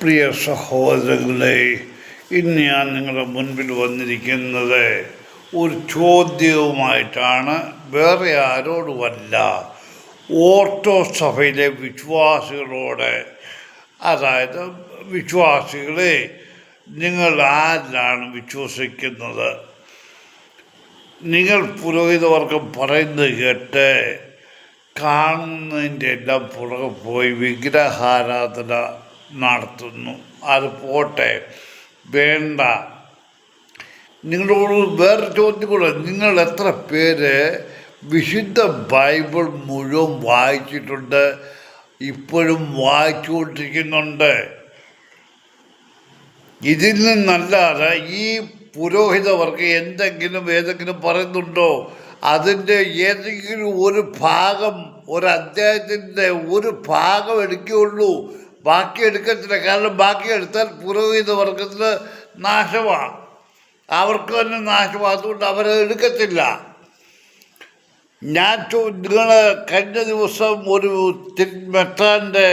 പ്രിയ സഹോദരങ്ങളെ, ഇന്ന് ഞാൻ നിങ്ങളുടെ മുൻപിൽ വന്നിരിക്കുന്നത് ഒരു ചോദ്യവുമായിട്ടാണ്. വേറെ ആരോടുമല്ല, ഓർത്തഡോക്സ് സഭയിലെ വിശ്വാസികളോട്. അതായത്, വിശ്വാസികളെ, നിങ്ങൾ ആരിലാണ് വിശ്വസിക്കുന്നത്? നിങ്ങൾ പുരോഹിതവർഗം പറയുന്നത് കേട്ട് കാണുന്നതിൻ്റെ എല്ലാം പുറകെ പോയി വിഗ്രഹാരാധന നടത്തുന്നു. അത് പോട്ടെ, വേണ്ട. നിങ്ങളോട് വേറെ ചോദ്യം കൂടെ. നിങ്ങൾ എത്ര പേര് വിശുദ്ധ ബൈബിൾ മുഴുവൻ വായിച്ചിട്ടുണ്ട്? ഇപ്പോഴും വായിച്ചുകൊണ്ടിരിക്കുന്നുണ്ട്? ഇതിൽ നിന്നല്ലാതെ ഈ പുരോഹിതവർക്ക് ഏതെങ്കിലും പറയുന്നുണ്ടോ? അതിൻ്റെ ഏതെങ്കിലും ഒരു ഭാഗം, ഒരു അധ്യായത്തിൻ്റെ ഒരു ഭാഗം എടുക്കുകയുള്ളൂ, ബാക്കി എടുക്കത്തില്ല. കാരണം ബാക്കി എടുത്താൽ പുരോഹിതവർഗത്തിന് നാശമാണ്, അവർക്ക് തന്നെ നാശമാണ്. അതുകൊണ്ട് അവരത് എടുക്കത്തില്ല. നിങ്ങൾ കഴിഞ്ഞ ദിവസം ഒരു മെത്രാൻ്റെ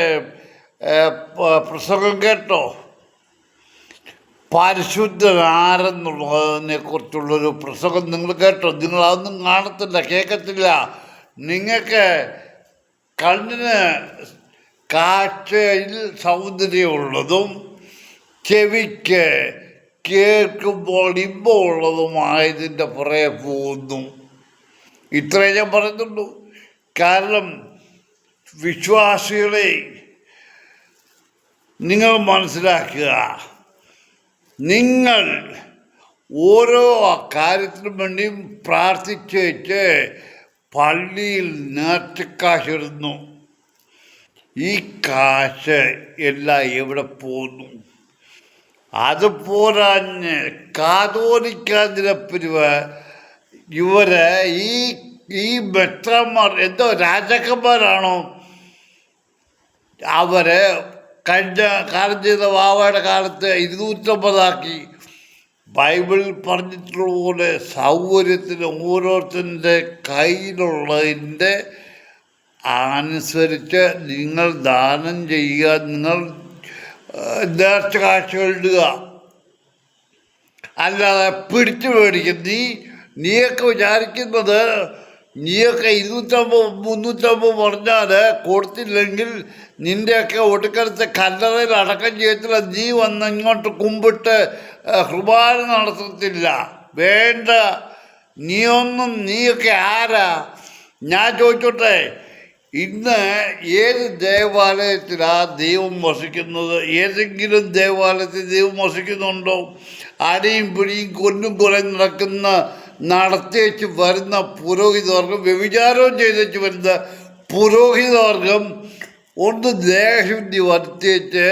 പ്രസംഗം കേട്ടോ? പരിശുദ്ധനാരെന്നുള്ളതിനെ കുറിച്ചുള്ളൊരു പ്രസംഗം നിങ്ങൾ കേട്ടോ? നിങ്ങൾ അതൊന്നും കാണത്തില്ല, കേൾക്കത്തില്ല. നിങ്ങൾക്ക് കണ്ണിന് കാഴ്ചയിൽ സൗന്ദര്യമുള്ളതും ചെവിക്ക് കേൾക്കുമ്പോൾ ഇമ്പമുള്ളതുമായതിൻ്റെ പുറകെ പോകുന്നു. ഇത്രയേ ഞാൻ പറയുന്നുള്ളൂ. കാരണം വിശ്വാസികളെ, നിങ്ങൾ മനസ്സിലാക്കുക, നിങ്ങൾ ഓരോ കാര്യത്തിനും വേണ്ടിയും പ്രാർത്ഥിച്ച് വെച്ച് പള്ളിയിൽ നേർച്ചക്കാശിടുന്നു. ഈ കാശ് എല്ലാം എവിടെ പോകുന്നു? അത് പോരാഞ്ഞ് കാതോലിക്കാതിരപ്പിരിവ് ഇവര് ഈ മെത്രാന്മാർ എന്തോ രാജാക്കന്മാരാണോ? അവര് കാലം ചെയ്ത വാവയുടെ കാലത്ത് 250 ബൈബിളിൽ പറഞ്ഞിട്ടുള്ള പോലെ സൗകര്യത്തിന് ഓരോരുത്തരുടെ കയ്യിലുള്ളതിൻ്റെ അനുസരിച്ച് നിങ്ങൾ ദാനം ചെയ്യുക, നിങ്ങൾ നേർച്ച കാഴ്ചകൾ ഇടുക. അല്ലാതെ പിടിച്ചു മേടിക്കും. നീയൊക്കെ വിചാരിക്കുന്നത് നീയൊക്കെ 250-350 പറഞ്ഞാൽ കൊടുത്തില്ലെങ്കിൽ നിൻ്റെയൊക്കെ ഒടുക്കലത്തെ കല്ലറയിൽ അടക്കം ചെയ്യത്തില്ല. നീ വന്ന് ഇങ്ങോട്ട് കുമ്പിട്ട് കുർബാന നടത്തത്തില്ല. വേണ്ട. നീയൊക്കെ ആരാ? ഞാൻ ചോദിച്ചോട്ടെ, ഇന്ന് ഏത് ദേവാലയത്തിലാണ് ദൈവം വസിക്കുന്നത്? ഏതെങ്കിലും ദേവാലയത്തിൽ ദൈവം വസിക്കുന്നുണ്ടോ? അടിയും പിടിയും കൊല്ലും കുറയും നടത്തിയേച്ച് വരുന്ന പുരോഹിതവർഗം, വ്യഭിചാരവും ചെയ്തേച്ച് വരുന്ന പുരോഹിതവർഗം ഒന്ന് ദേഹശുദ്ധി വരുത്തിയേച്ച്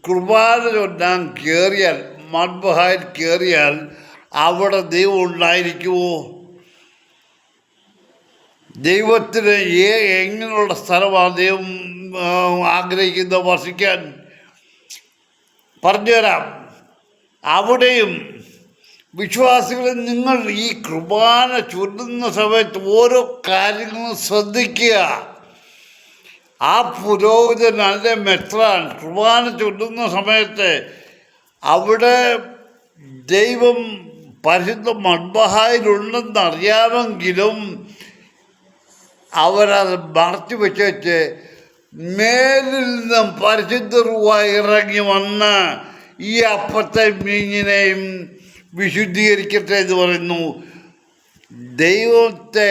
കുർബാന ചൊല്ലാൻ കയറിയാൽ, മദ്ബഹായിൽ കയറിയാൽ അവിടെ ദൈവം ഉണ്ടായിരിക്കുമോ? ദൈവത്തിന് എങ്ങനെയുള്ള സ്ഥലമാണ് ദൈവം ആഗ്രഹിക്കുന്നത് വസിക്കാൻ? പറഞ്ഞുതരാം. അവിടെയും വിശ്വാസികളെ, നിങ്ങൾ ഈ കുർബാന ചൊല്ലുന്ന സമയത്ത് ഓരോ കാര്യങ്ങളും ശ്രദ്ധിക്കുക. ആ പുരോഹിതൻ, അതിൻ്റെ മെത്രാൻ കുർബാന ചൊല്ലുന്ന സമയത്ത് അവിടെ ദൈവം പരിശുദ്ധ മദ്ബഹായിലുണ്ടെന്നറിയാമെങ്കിലും അവരത് മറച്ചു വെച്ച് മേലിൽ നിന്നും പരിശുദ്ധ റൂഹ ഇറങ്ങി വന്ന് ഈ അപ്പത്തെ മീനിനെയും വിശുദ്ധീകരിക്കട്ടെ എന്ന് പറയുന്നു. ദൈവത്തെ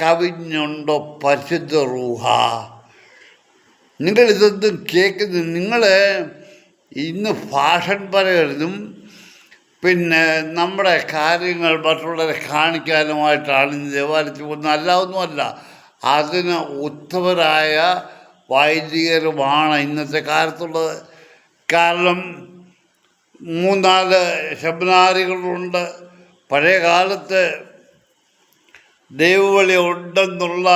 കവിഞ്ഞുണ്ടോ പരിശുദ്ധ റൂഹ? നിങ്ങളിതൊന്നും കേൾക്കുന്നു. നിങ്ങൾ ഇന്ന് ഫാഷൻ പറയരുതും പിന്നെ നമ്മുടെ കാര്യങ്ങൾ മറ്റുള്ളവരെ കാണിക്കാനുമായിട്ടാണ് ഇന്ന് ദേവാലയത്തിൽ പോകുന്നത്. അല്ലാതൊന്നുമല്ല. അതിന് ഉത്തമരായ വൈദികരുമാണ് ഇന്നത്തെ കാലത്തുള്ളത്. കാരണം 3-4 സെമിനാറുകളുണ്ട്. പഴയ കാലത്ത് ദൈവവിളി ഉണ്ടെന്നുള്ള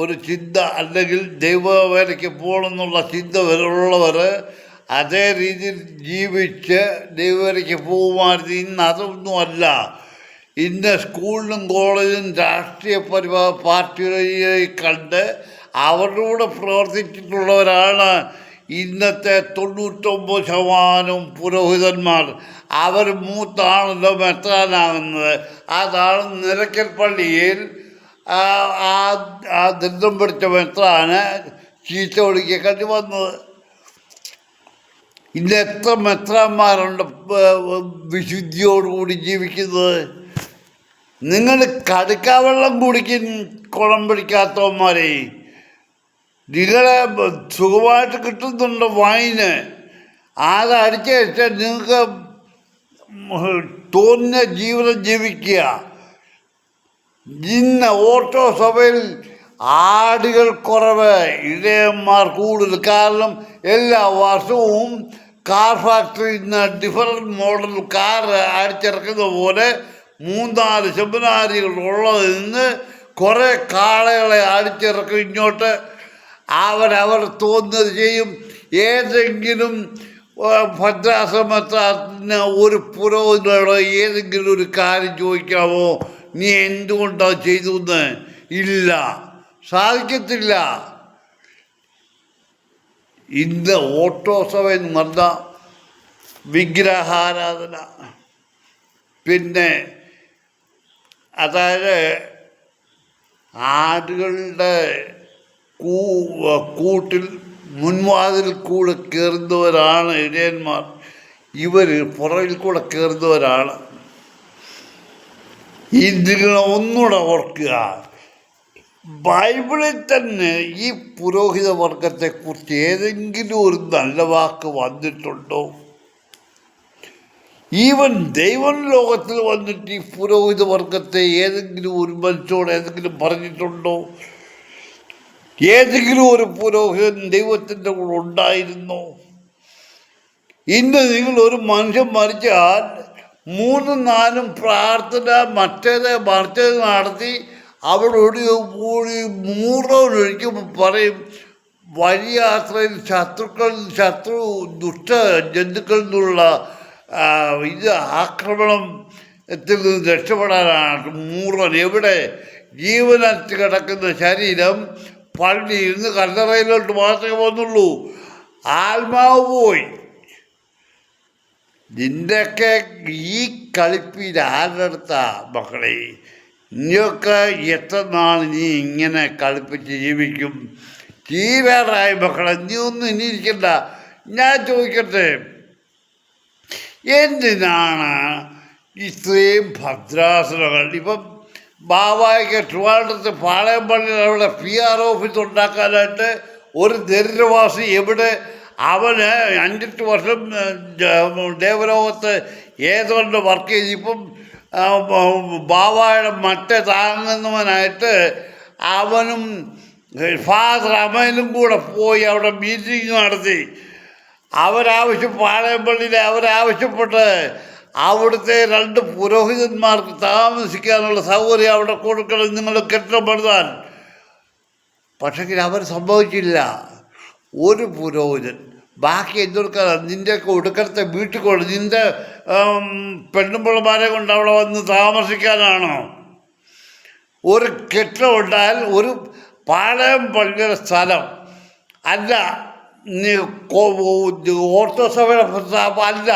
ഒരു ചിന്ത, അല്ലെങ്കിൽ ദൈവവേലയ്ക്ക് പോകണമെന്നുള്ള ചിന്ത ഉള്ളവർ അതേ രീതിയിൽ ജീവിച്ച് ദൈവവേലയ്ക്ക് പോകുമായിരുന്നു. ഇന്ന് അതൊന്നുമല്ല. ഇന്ന് സ്കൂളിലും കോളേജിലും രാഷ്ട്രീയ പാർട്ടികളെ കണ്ട് അവരുടെ കൂടെ പ്രവർത്തിച്ചിട്ടുള്ളവരാണ് ഇന്നത്തെ 99% പുരോഹിതന്മാർ അവർ മൂത്താണല്ലോ മെത്രാനാകുന്നത്. അതാണ് നിലയ്ക്കൽ പള്ളിയിൽ ആ ദരിദ്രം പിടിച്ച മെത്രാന് ചീത്ത വിളിക്കേണ്ടി വന്നത്. ഇന്ന് എത്ര മെത്രാന്മാരുണ്ട് വിശുദ്ധിയോടുകൂടി ജീവിക്കുന്നത്? നിങ്ങൾ കടുക്കാവെള്ളം കുടിക്കും കുളം പിടിക്കാത്തവന്മാരെ. നിങ്ങളെ സുഖമായിട്ട് കിട്ടുന്നുണ്ട് വൈന്, അതടിച്ച് വെച്ചാൽ നിങ്ങൾക്ക് തോന്നിയ ജീവിതം ജീവിക്കുക. ഇന്ന് ഓട്ടോ സഭയിൽ ആടുകൾ കുറവ്, ഇടയന്മാർ കൂടുതൽ. കാരണം എല്ലാ വർഷവും കാർ ഫാക്ടറിയിൽ നിന്ന് ഡിഫറൻറ്റ് മോഡൽ കാർ അടിച്ചിറക്കുന്ന പോലെ 3-4 സെമിനാരികൾ ഉള്ളതിൽ നിന്ന് കുറേ കാളകളെ അടിച്ചിറക്കും ഇങ്ങോട്ട്. അവരവർ തോന്നുന്നത് ചെയ്യും. ഏതെങ്കിലും ഭദ്രാശ്രമത്തിന് ഒരു പുരോഹിതനോട് ഏതെങ്കിലും ഒരു കാര്യം ചോദിക്കാമോ, നീ എന്തുകൊണ്ടാണ് ചെയ്തു എന്ന്? ഇല്ല, സാധിക്കത്തില്ല. ഇന്ന് ഓട്ടോ സഭ എന്ന് പറഞ്ഞ വിഗ്രഹാരാധന, പിന്നെ അതായത് ആടുകളുടെ കൂട്ടിൽ മുൻവാതിൽ കൂടെ കയറുന്നവരാണ് ഇടയന്മാർ, ഇവർ പുറകിൽ കൂടെ കയറുന്നവരാണ്. നിങ്ങൾ ഒന്നുകൂടെ ഓർക്കുക, ബൈബിളിൽ തന്നെ ഈ പുരോഹിത വർഗത്തെക്കുറിച്ച് ഏതെങ്കിലും ഒരു നല്ല വാക്ക് വന്നിട്ടുണ്ടോ? ഈവൻ ദൈവം ലോകത്തിൽ വന്നിട്ട് ഈ പുരോഹിത വർഗത്തെ ഏതെങ്കിലും ഒരു മനുഷ്യരോട് ഏതെങ്കിലും പറഞ്ഞിട്ടുണ്ടോ? ഏതെങ്കിലും ഒരു പുരോഹിതൻ ദൈവത്തിൻ്റെ കൂടെ ഉണ്ടായിരുന്നോ? ഇന്ന് നിങ്ങൾ ഒരു മനുഷ്യൻ മരിച്ചാൽ 3-4 പ്രാർത്ഥന മറ്റേത് നടത്തി അവിടെ കൂടി മൂറൊഴിക്കുമ്പോൾ പറയും, വഴി യാത്രയിൽ ശത്രു ദുഷ്ട ജന്തുക്കളിൽ നിന്നുള്ള ആക്രമണത്തിൽ നിന്ന് രക്ഷപ്പെടാനാണ് മൂറൻ. എവിടെ? ജീവനറ്റ് കിടക്കുന്ന ശരീരം പള്ളിയിൽ നിന്ന് കല്ലറയിലോട്ട് മാത്രമേ വന്നുള്ളൂ. ആത്മാവ് പോയി. നിൻ്റെയൊക്കെ ഈ കളിപ്പീര് ആരുടെ അടുത്താ മക്കളെ? നീയൊക്കെ എത്ര നാൾ നീ ഇങ്ങനെ കളിപ്പിച്ച് ജീവിക്കും? തീരാറായി മക്കളെ, നീ ഒന്നും ഇനി ഇരിക്കണ്ട. ഞാൻ ചോദിക്കട്ടെ, എന്തിനാണ് ഇത്രയും ഭദ്രാസനങ്ങൾ? ഇപ്പം ബാബായ്ക്ക് ട്രിവാൻഡ്രത്ത് പാളയംപള്ളിയിൽ അവിടെ PR ഓഫീസ് ഉണ്ടാക്കാനായിട്ട് ഒരു ദരിദ്രവാസി എവിടെ, അവന് 5-8 വർഷം ദേവലോകത്ത് ഏതുകൊണ്ട് വർക്ക് ചെയ്ത് ഇപ്പം ബാബായുടെ മറ്റേ താങ്ങുന്നവനായിട്ട് അവനും ഫാദർ അമലും കൂടെ പോയി അവിടെ മീറ്റിംഗ് നടത്തി. പാളയംപള്ളിയിലെ അവരാവശ്യപ്പെട്ട് അവിടുത്തെ 2 പുരോഹിതന്മാർക്ക് താമസിക്കാനുള്ള സൗകര്യം അവിടെ കൊടുക്കണം, നിങ്ങൾ കെട്ടിടം പണിതാൻ. പക്ഷെങ്കിൽ അവർ സംഭവിച്ചില്ല. ഒരു പുരോഹിതൻ ബാക്കി എന്തൊടുക്കാതെ നിൻ്റെയൊക്കെ ഒടുക്കത്തെ വീട്ടിൽ കൊണ്ട് നിൻ്റെ പെണ്ണുമ്പിള്ളമാരെ കൊണ്ട് അവിടെ വന്ന് താമസിക്കാനാണോ? ഒരു കെട്ടിടം ഉണ്ടായാൽ ഒരു പാളയംപള്ളിയുടെ സ്ഥലം അല്ല, ഓർത്തോസഭയുടെ അല്ല,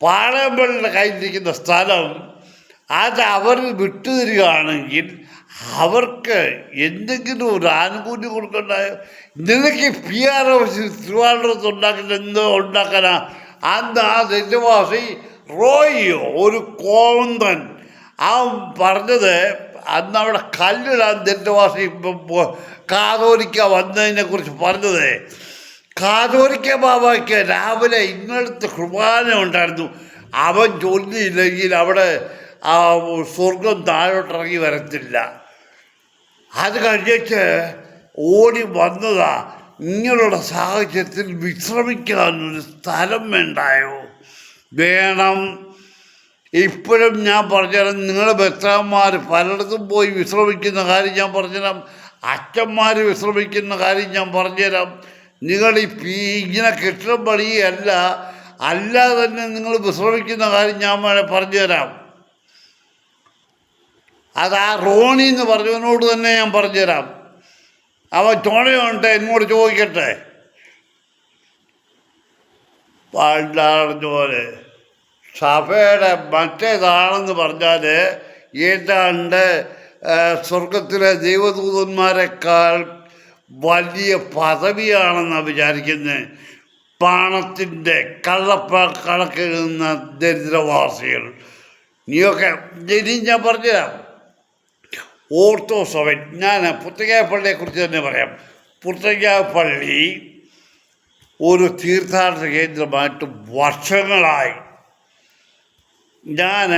പാളയംപള്ളിയുടെ കയ്യിലിരിക്കുന്ന സ്ഥലം അത് അവർ വിട്ടുതരികയാണെങ്കിൽ അവർക്ക് എന്തെങ്കിലും ഒരു ആനുകൂല്യം കൊടുക്കണ്ടായോ? നിനക്ക് PR ഓഫീസ് തിരുവനന്തപുരത്ത് ഉണ്ടാക്കാനാ? അന്ന് ആ ദരിദ്രവാസി റോയിയോ ഒരു കോന്തൻ ആ പറഞ്ഞത്, അന്ന് അവിടെ കല്ലിടാൻ ദരിദ്രവാസി കാതോലിക്ക വന്നതിനെക്കുറിച്ച് പറഞ്ഞത്. കാതോലിക്ക ബാബയ്ക്ക് രാവിലെ ഇന്നലത്തെ കുർബാന ഉണ്ടായിരുന്നു. അവൻ ചൊല്ലിയില്ലെങ്കിൽ അവിടെ സ്വർഗം താഴോട്ടിറങ്ങി വരത്തില്ല. അത് കഴിഞ്ഞിട്ട് ഓടി വന്നതാ. ഇങ്ങനെയുള്ള സാഹചര്യത്തിൽ വിശ്രമിക്കാനൊരു സ്ഥലം വേണ്ടായോ? വേണം. ഇപ്പോഴും ഞാൻ പറഞ്ഞുതരാം, നിങ്ങളുടെ ഭക്തന്മാർ പലയിടത്തും പോയി വിശ്രമിക്കുന്ന കാര്യം ഞാൻ പറഞ്ഞുതരാം. അച്ഛന്മാർ വിശ്രമിക്കുന്ന കാര്യം ഞാൻ പറഞ്ഞുതരാം. നിങ്ങൾ ഇങ്ങനെ കെട്ടിടം പണിയല്ല, അല്ലാതെ തന്നെ നിങ്ങൾ വിശ്രമിക്കുന്ന കാര്യം ഞാൻ പറഞ്ഞുതരാം. അത് ആ റോണി എന്ന് പറഞ്ഞവനോട് തന്നെ ഞാൻ പറഞ്ഞുതരാം. അവൻ ചോണയുണ്ട് എന്നോട് ചോദിക്കട്ടെ. പണ്ടാണെന്ന പോലെ സഭയുടെ മറ്റേതാണെന്ന് പറഞ്ഞാൽ ഏതാണ്ട് സ്വർഗത്തിലെ ദൈവദൂതന്മാരെക്കാൾ വലിയ പദവിയാണെന്നാണ് വിചാരിക്കുന്നത്. പണത്തിൻ്റെ കള്ളക്കണക്കെഴുതുന്ന ദരിദ്രവാസികൾ. നീയൊക്കെ ഇനി ഞാൻ പറഞ്ഞുതരാം. ഓർത്തോസഭൻ, ഞാൻ പുത്തങ്ങാപ്പള്ളിയെക്കുറിച്ച് തന്നെ പറയാം. പുത്തങ്ങാപ്പള്ളി ഒരു തീർത്ഥാടന കേന്ദ്രമായിട്ട് വർഷങ്ങളായി. ഞാൻ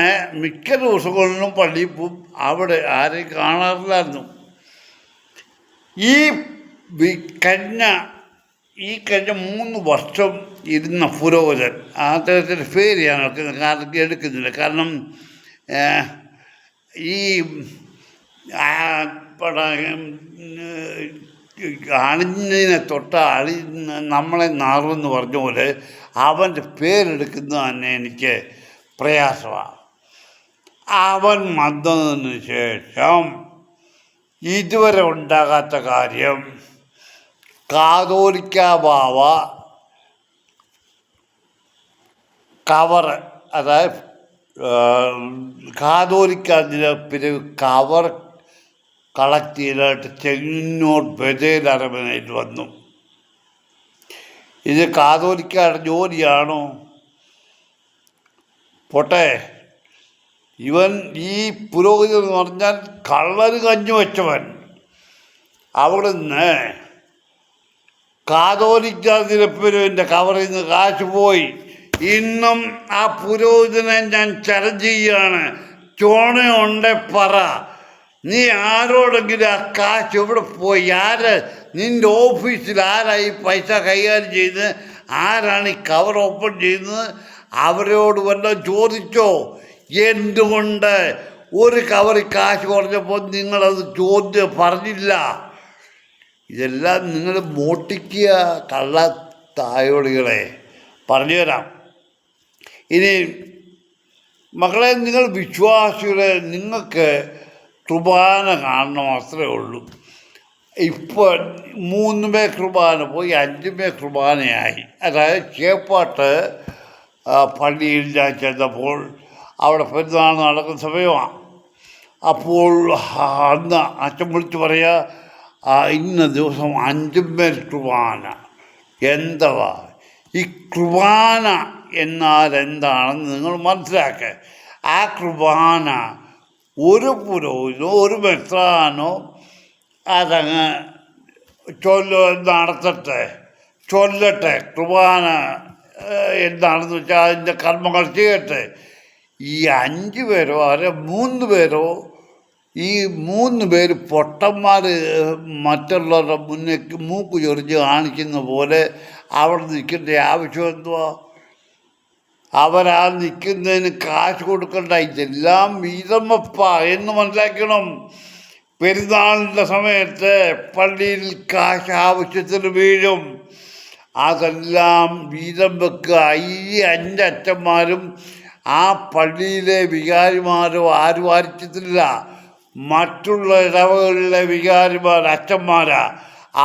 മിക്ക ദിവസങ്ങളിലും പള്ളിയിൽ പോവും. അവിടെ ആരെയും കാണാറില്ലായിരുന്നു. ഈ കഴിഞ്ഞ 3 വർഷം ഇരുന്ന പുരോഹിതൻ, അദ്ദേഹത്തിൻ്റെ പേര് ഞാൻ എടുക്കുന്നില്ല, കാരണം ഈ അണിഞ്ഞതിനെ നമ്മളെ നാറുമെന്ന് പറഞ്ഞ പോലെ അവൻ്റെ പേരെടുക്കുന്നത് തന്നെ എനിക്ക് പ്രയാസമാണ്. അവൻ വന്നതിന് ശേഷം ഇതുവരെ ഉണ്ടാകാത്ത കാര്യം, കാതോലിക്ക ബാവ കവറ്, അതായത് കാതോലിക്കതിന് പിരിവ് കവർ കളക്ട് ചെയ്തിട്ട് ചെങ്ങന്നൂർ ബദേലരമനയിൽ വന്നു. ഇത് കാതോലിക്കയുടെ ജോലിയാണോ? പോട്ടെ. ഇവൻ ഈ പുരോഹിതൻ എന്ന് പറഞ്ഞാൽ കള്ളന് കഞ്ഞു വെച്ചവൻ. അവിടുന്ന് കാതോലിക്ക നിരപ്പിരിവിൻ്റെ കവറിൽ നിന്ന് കാശ് പോയി. ഇന്നും ആ പുരോഹിതനെ ഞാൻ ചലഞ്ച് ചെയ്യാണ്. ചോണയുണ്ടെ പറ, നീ ആരോടെങ്കിലും ആ കാശ് എവിടെ പോയി? നിൻ്റെ ഓഫീസിൽ ആരായി പൈസ കൈകാര്യം ചെയ്യുന്നത്? ആരാണ് ഈ കവർ ഓപ്പൺ ചെയ്യുന്നത്? അവരോട് വല്ലതും ചോദിച്ചോ? എന്തുകൊണ്ട് ഒരു കവറിൽ കാശ് കുറഞ്ഞപ്പോൾ നിങ്ങളത് പറഞ്ഞില്ല? ഇതെല്ലാം നിങ്ങൾ മോട്ടിക്കുക കള്ള തായോളികളെ. പറഞ്ഞു തരാം. ഇനി മക്കളെ, നിങ്ങൾ വിശ്വാസികളെ, നിങ്ങൾക്ക് കുർബാന കാണണം, അത്രേ ഉള്ളൂ. ഇപ്പോൾ 3 കുർബാന പോയി 5 കുർബാനയായി. അതായത് ചേപ്പാട്ട് പള്ളിയിൽ ഞാൻ ചെന്നപ്പോൾ അവിടെ പെരുന്നാൾ നടക്കുന്ന സമയമാണ്. അപ്പോൾ അന്ന് അച്ഛൻ വിളിച്ച് പറയുക, ഇന്ന ദിവസം 5 കുർബാന. എന്തുവാ ഈ കുർബാന എന്നാൽ എന്താണെന്ന് നിങ്ങൾ മനസ്സിലാക്കുക. ആ കുർബാന ഒരു പുരോഹിതനോ ഒരു മെത്രാനോ അതങ്ങ് ചൊല്ലട്ടെ. കുർബാന എന്താണെന്ന് വെച്ചാൽ അതിൻ്റെ കർമ്മങ്ങൾ ചെയ്യട്ടെ. ഈ 5 പേരോ 3 പേരോ, ഈ 3 പേര് പൊട്ടന്മാർ മറ്റുള്ളവരുടെ മുന്നേക്ക് മൂക്ക് ചൊറിഞ്ഞ് കാണിക്കുന്ന പോലെ അവിടെ നിൽക്കേണ്ട ആവശ്യം എന്തുവാ? അവരാ നിൽക്കുന്നതിന് കാശ് കൊടുക്കണ്ട. ഇതെല്ലാം വീതം വെപ്പ എന്ന് മനസ്സിലാക്കണം. പെരുന്നാളിൻ്റെ സമയത്ത് പള്ളിയിൽ കാശ് ആവശ്യത്തിന് വീഴും. അതെല്ലാം വീതം വെക്കുക. ഈ 5 അച്ഛന്മാരും ആ പള്ളിയിലെ വികാരിമാരോ ആരും ആരിച്ചിട്ടില്ല. മറ്റുള്ള ഇടവകളിലെ വികാരിമാർ അച്ഛന്മാരാ.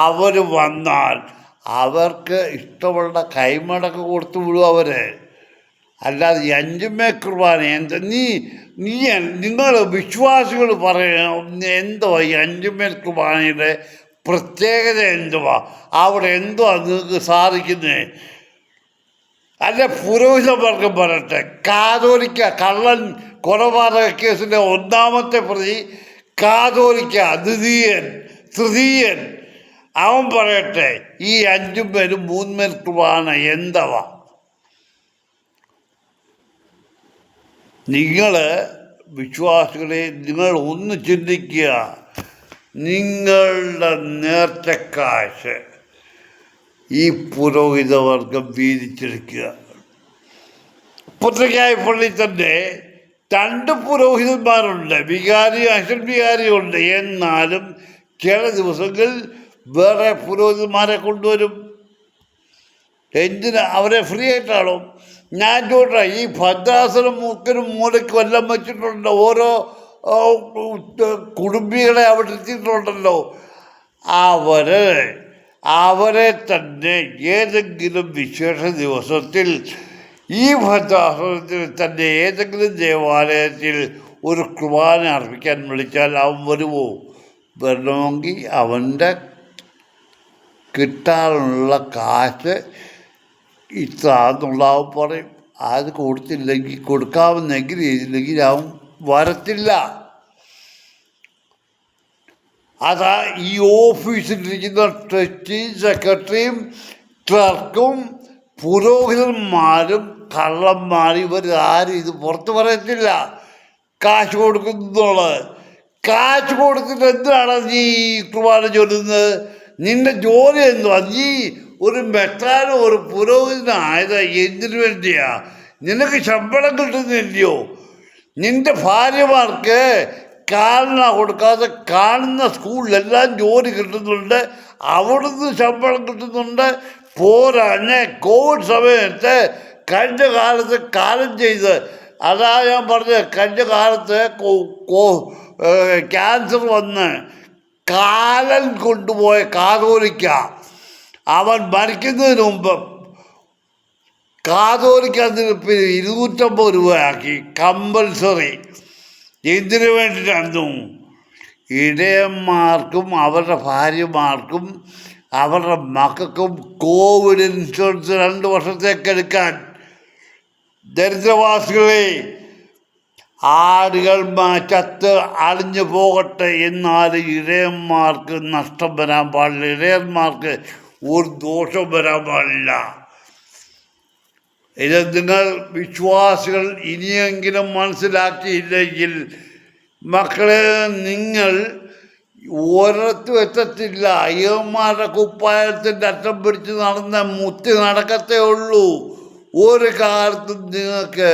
അവർ വന്നാൽ അവർക്ക് ഇഷ്ടമുള്ള കൈമടക്ക് കൊടുത്തു വിടും അവർ. അല്ലാതെ 5 കുർബാന എന്താ? നിങ്ങൾ വിശ്വാസികൾ പറയണം, എന്തുവാ ഈ 5 കുർബാനയുടെ പ്രത്യേകത? എന്തുവാ അവിടെ? എന്തുവാ നിങ്ങൾക്ക് സാധിക്കുന്നത്? അല്ല, പുരോഹിതവർഗം പറയട്ടെ. കാതോലിക്ക കള്ളൻ കൊലപാതക കേസിലെ 1ാമത്തെ പ്രതി കാതോലിക്ക തൃതീയൻ അവൻ പറയട്ടെ, ഈ 5 പേരും 3 കുർബാന എന്തുവാ? നിങ്ങൾ വിശ്വാസികളെ, നിങ്ങൾ ഒന്ന് ചിന്തിക്കുക. നിങ്ങളുടെ നേർച്ചക്കാശ് ഈ പുരോഹിതവർഗം വീതിച്ചെടുക്കുക. പുത്രക്കായപ്പള്ളി തന്നെ 2 പുരോഹിതന്മാരുണ്ട്, വികാരി അശ്വൻ വികാരിയുണ്ട്. എന്നാലും ചില ദിവസങ്ങളിൽ വേറെ പുരോഹിതന്മാരെ കൊണ്ടുവരും. എന്തിനാ? അവരെ ഫ്രീ ആയിട്ടാണോ? ഞാൻ ചോദിച്ചാ, ഈ ഭദ്രാസനം മൂക്കിനും മൂലയ്ക്കും എല്ലാം വെച്ചിട്ടുണ്ട്. ഓരോ കുടുംബികളെ അവിടെ എത്തിയിട്ടുണ്ടല്ലോ. അവർ അവരെ തന്നെ ഏതെങ്കിലും വിശേഷ ദിവസത്തിൽ ഈ ഭദ്രാസനത്തിൽ തന്നെ ഏതെങ്കിലും ദേവാലയത്തിൽ ഒരു കുർബാന അർപ്പിക്കാൻ വിളിച്ചാൽ അവൻ വരുമോ? വരണമെങ്കിൽ അവൻ്റെ കിട്ടാനുള്ള കാശ് ഇത്ര പറയും. അത് കൊടുത്തില്ലെങ്കിൽ, കൊടുക്കാവുന്നെങ്കിൽ ചെയ്തില്ലെങ്കിൽ അവൻ വരത്തില്ല. അതാ ഈ ഓഫീസിലിരിക്കുന്ന ട്രസ്റ്റിയും സെക്രട്ടറിയും ക്ലർക്കും പുരോഹിതന്മാരും കള്ളന്മാരും ഇവരാരും ഇത് പുറത്ത് പറയത്തില്ല. കാശ് കൊടുക്കുന്നുള്ളത്. കാശ് കൊടുത്തിട്ട് എന്തിനാണ് നീ കുർബാന ചൊല്ലുന്നത്? നിന്റെ ജോലി എന്തുവാ? നീ ഒരു മെത്രാനോ ഒരു പുരോഹിതനായത് എന്തിനു വേണ്ടിയാ? നിനക്ക് ശമ്പളം കിട്ടുന്നില്ലയോ? നിന്റെ ഭാര്യമാർക്ക് കാരണം കൊടുക്കാതെ കാണുന്ന സ്കൂളിലെല്ലാം ജോലി കിട്ടുന്നുണ്ട്, അവിടുന്ന് ശമ്പളം കിട്ടുന്നുണ്ട്. പോരാഞ്ഞ് കോവിഡ് സമയത്ത് കഴിഞ്ഞ കാലത്ത് കാലം ചെയ്ത്, അതാ ഞാൻ പറഞ്ഞത്, കഴിഞ്ഞ കാലത്ത് ക്യാൻസർ വന്ന് കാലൻ കൊണ്ടുപോയ കാതോലിക്ക അവൻ മരിക്കുന്നതിന് മുമ്പ് കാതോലിക്കതിന് 250 രൂപയാക്കി കമ്പൽസറി. എന്തിനു വേണ്ടിയിട്ടായിരുന്നു? ഇടയന്മാർക്കും അവരുടെ ഭാര്യമാർക്കും അവരുടെ മക്കൾക്കും കോവിഡ് ഇൻഷുറൻസ് 2 വർഷത്തേക്ക് എടുക്കാൻ. ദരിദ്രവാസികളെ, ആടുകൾ ചത്ത് അളിഞ്ഞു പോകട്ടെ, എന്നാലും ഇടയന്മാർക്ക് നഷ്ടം വരാൻ പാടില്ല. ഇടയന്മാർക്ക് ഒരു ദോഷം വരാൻ പാടില്ല. ഇത് നിങ്ങൾ വിശ്വാസികൾ ഇനിയെങ്കിലും മനസ്സിലാക്കിയില്ലെങ്കിൽ മക്കളെ, നിങ്ങൾ ഒരിടത്തും എത്തത്തില്ല. അയ്യന്മാരുടെ കുപ്പായത്തിൻ്റെ അറ്റം പിടിച്ച് മുത്തി നടക്കത്തേ ഉള്ളൂ. ഒരു കാലത്തും നിങ്ങൾക്ക്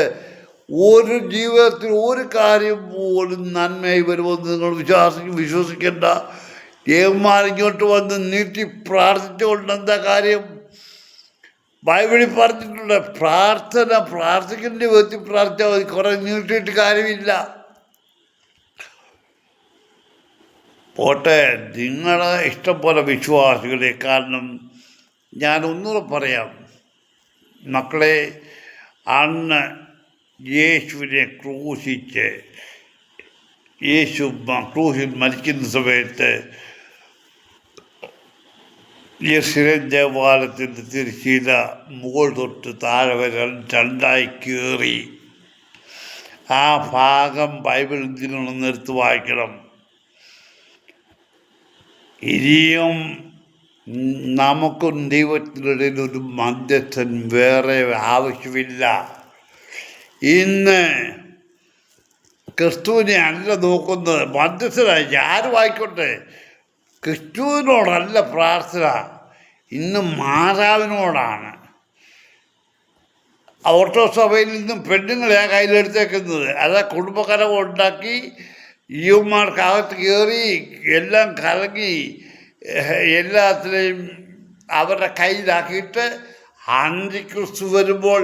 ഒരു ജീവിതത്തിൽ ഒരു കാര്യം പോലും നന്മയായി വരുമെന്ന് നിങ്ങൾ വിശ്വസിക്കേണ്ട. ദേവന്മാരിങ്ങോട്ട് വന്ന് നീട്ടി പ്രാർത്ഥിച്ചുകൊണ്ട് എന്താ കാര്യം? ബൈബിളിൽ പറഞ്ഞിട്ടുണ്ട്, പ്രാർത്ഥിക്കേണ്ട വിധത്തിൽ പ്രാർത്ഥിച്ചാൽ മതി, കുറെ നീട്ടിയിട്ട് കാര്യമില്ല. പോട്ടെ, നിങ്ങളെ ഇഷ്ടം പോലെ വിശ്വാസികളെ. കാരണം ഞാൻ ഒന്നുകൂടെ പറയാം മക്കളെ, അന്ന് യേശുവിനെ ക്രൂശിച്ച് ക്രൂശിൽ മരിക്കുന്ന സമയത്ത് യെരുശലേം ദേവാലയത്തിൻ്റെ തിരശ്ശീല മുകൾ തൊട്ട് താഴെ വരെ 2ആയി കീറി. ആ ഭാഗം ബൈബിളിൽ നിങ്ങളൊന്ന് എടുത്ത് വായിക്കണം. ഇനിയും നമുക്കും ദൈവത്തിനിടയിൽ ഒരു മധ്യസ്ഥൻ വേറെ ആവശ്യമില്ല. ഇന്ന് ക്രിസ്തുവിനെ അല്ല നോക്കുന്നത്, മധ്യസ്ഥനായി ആരും ആയിക്കോട്ടെ. ക്രിസ്തുവിനോടല്ല പ്രാർത്ഥന, ഇന്ന് മാതാവിനോടാണ്. ഓർത്തഡോക്സ് സഭയിൽ നിന്നും പെണ്ണുങ്ങളെയാണ് കയ്യിലെടുത്തേക്കുന്നത്. അത് കുടുംബകലം ഉണ്ടാക്കി യുവന്മാർക്കകത്ത് കയറി എല്ലാം കലങ്ങി എല്ലാത്തിനെയും അവരുടെ കയ്യിലാക്കിയിട്ട് അന്തിക്രിസ്തു വരുമ്പോൾ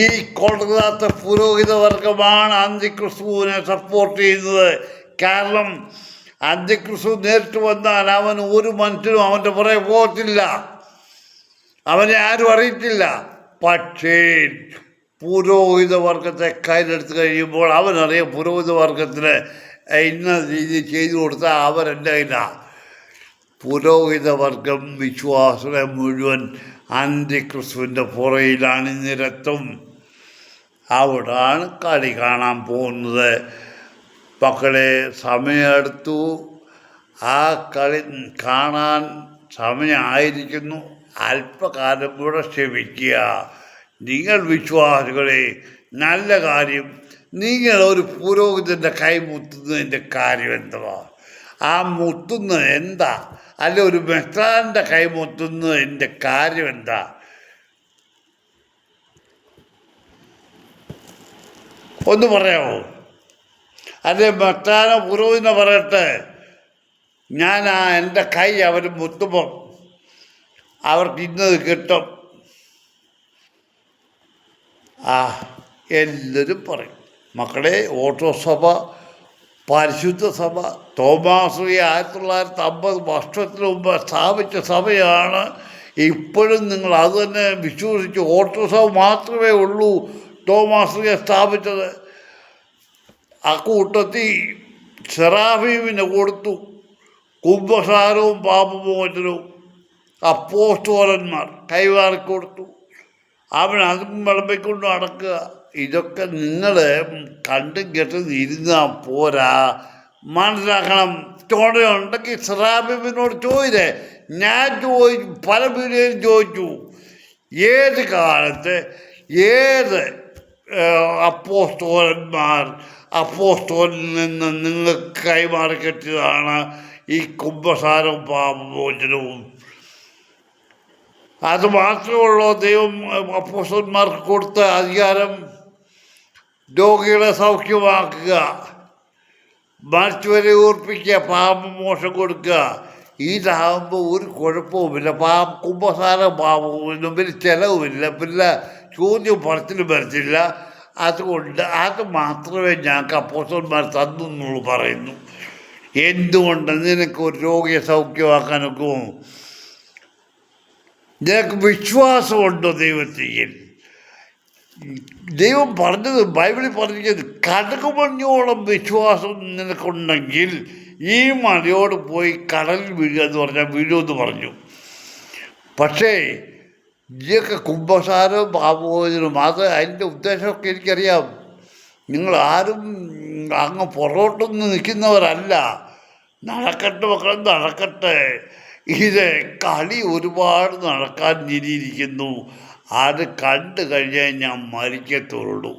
ഈ കൊള്ളാത്ത പുരോഹിത വർഗമാണ് അന്തിക്രിസ്തുവിനെ സപ്പോർട്ട് ചെയ്യുന്നത്. കാരണം അന്തിക്രിസ്തു നേരിട്ട് വന്നാൽ അവൻ ഒരു മനുഷ്യനും അവൻ്റെ പുറകെ പോകത്തില്ല, അവനെ ആരും അറിയത്തില്ല. പക്ഷേ പുരോഹിത വർഗത്തെ കയ്യിലെടുത്ത് കഴിയുമ്പോൾ അവനറിയാം പുരോഹിത വർഗത്തിന് ഇന്ന രീതി ചെയ്തു കൊടുത്താൽ അവരെൻ്റെ കയ്യിലാണ്. പുരോഹിത വർഗം വിശ്വാസികളെ മുഴുവൻ അന്തിക്രിസ്തുവിൻ്റെ പുറയിലാണ് നിരത്തും. അവിടാണ് കളി കാണാൻ പോകുന്നത്. മക്കളെ, സമയമെടുത്തു, ആ കളി കാണാൻ സമയമായിരിക്കുന്നു. അല്പകാലം കൂടെ ക്ഷമിക്കുക. നിങ്ങൾ വിശ്വാസികളെ, നല്ല കാര്യം, നിങ്ങൾ ഒരു പുരോഹിതൻ്റെ കൈ മുത്തുന്നതിൻ്റെ കാര്യം എന്തുവാ? ആ മുത്തുന്നത് എന്താ? അല്ല ഒരു മെത്രാൻ്റെ കൈ മുത്തുന്നതിൻ്റെ കാര്യം എന്താ? ഒന്ന് പറയാമോ? അല്ലെ മെത്രാനോ പുരോഹിതനോ പറയട്ടെ, ഞാൻ എൻ്റെ കൈ അവർ മുത്തുമ്പം അവർക്ക് ഇന്നത് കിട്ടും. എല്ലാവരും പറയും. മക്കളെ, ഓർത്തഡോക്സ് സഭ പരിശുദ്ധ സഭ തോമാശ്രീ 1950 വർഷത്തിന് മുമ്പ് സ്ഥാപിച്ച സഭയാണ്. ഇപ്പോഴും നിങ്ങൾ അത് തന്നെ വിശ്വസിച്ച് ഓർത്തഡോക്സ് സഭ മാത്രമേ ഉള്ളൂ തോമാശ്രീയെ സ്ഥാപിച്ചത്. ആ കൂട്ടത്തിൽ സെറാഫീമിന് കൊടുത്തു കുംഭസാരവും പാപമോചനവും. അപ്പോസ്തലന്മാർ കൈമാറിക്കൊടുത്തു. അവൻ അതും വിളമ്പിക്കൊണ്ട് നടക്കുക. ഇതൊക്കെ നിങ്ങൾ കണ്ടും കേട്ടും ഇരുന്നാൽ പോരാ, മനസ്സിലാക്കണം. ചോദ്യമുണ്ടെങ്കിൽ സെറാഫീമിനോട് ചോദിച്ചേ. ഞാൻ പല വീഡിയോയിലും ചോദിച്ചു, ഏത് കാലത്ത് ഏത് അപ്പോസ്തലനിൽ നിന്ന് നിങ്ങൾക്ക് കൈമാറി കെട്ടിയതാണ് ഈ കുംഭസാരവും പാപമോചനവും? അത് മാത്രമുള്ളൂ ദൈവം അപ്പോസ്തലന്മാർക്ക് കൊടുത്ത അധികാരം. രോഗികളെ സൗഖ്യമാക്കുക, മരിച്ചവരെ ഓർപ്പിക്കുക, പാപമോക്ഷം കൊടുക്കുക. ഇതാകുമ്പോൾ ഒരു കുഴപ്പവുമില്ല. കുംഭസാരം പാപവും പിന്നെ ചിലവുമില്ല, പിന്നെ ചോദ്യം പറച്ചിലും വരത്തില്ല. അതുകൊണ്ട് അത് മാത്രമേ ഞങ്ങൾക്ക് അപ്പോസ്തലന്മാർ തന്നു എന്നുള്ളൂ പറയുന്നു. എന്തുകൊണ്ട് നിനക്ക് ഒരു രോഗിയെ സൗഖ്യമാക്കാനൊക്കെ നിനക്ക് വിശ്വാസമുണ്ടോ ദൈവത്തിൽ? ദൈവം പറഞ്ഞത്, ബൈബിളിൽ പറഞ്ഞത്, കടുകുമഞ്ഞോളം വിശ്വാസം നിനക്കുണ്ടെങ്കിൽ ഈ മലയോട് പോയി കടലിൽ വീഴുക എന്ന് പറഞ്ഞാൽ വീഴുമെന്ന് പറഞ്ഞു. പക്ഷേ ഇതൊക്കെ കുംഭസാരവും പാപമോചനവും അതിൻ്റെ ഉദ്ദേശമൊക്കെ എനിക്കറിയാം. നിങ്ങളാരും അങ്ങ് പുറകോട്ടൊന്നും നിൽക്കുന്നവരല്ല. നടക്കട്ടെ മക്കളെ, നടക്കട്ടെ. ഇത് കളി ഒരുപാട് നടക്കാൻ ഇരിക്കുന്നു. അത് കണ്ടു കഴിഞ്ഞാൽ ഞാൻ മരിക്കത്തുള്ളൂ.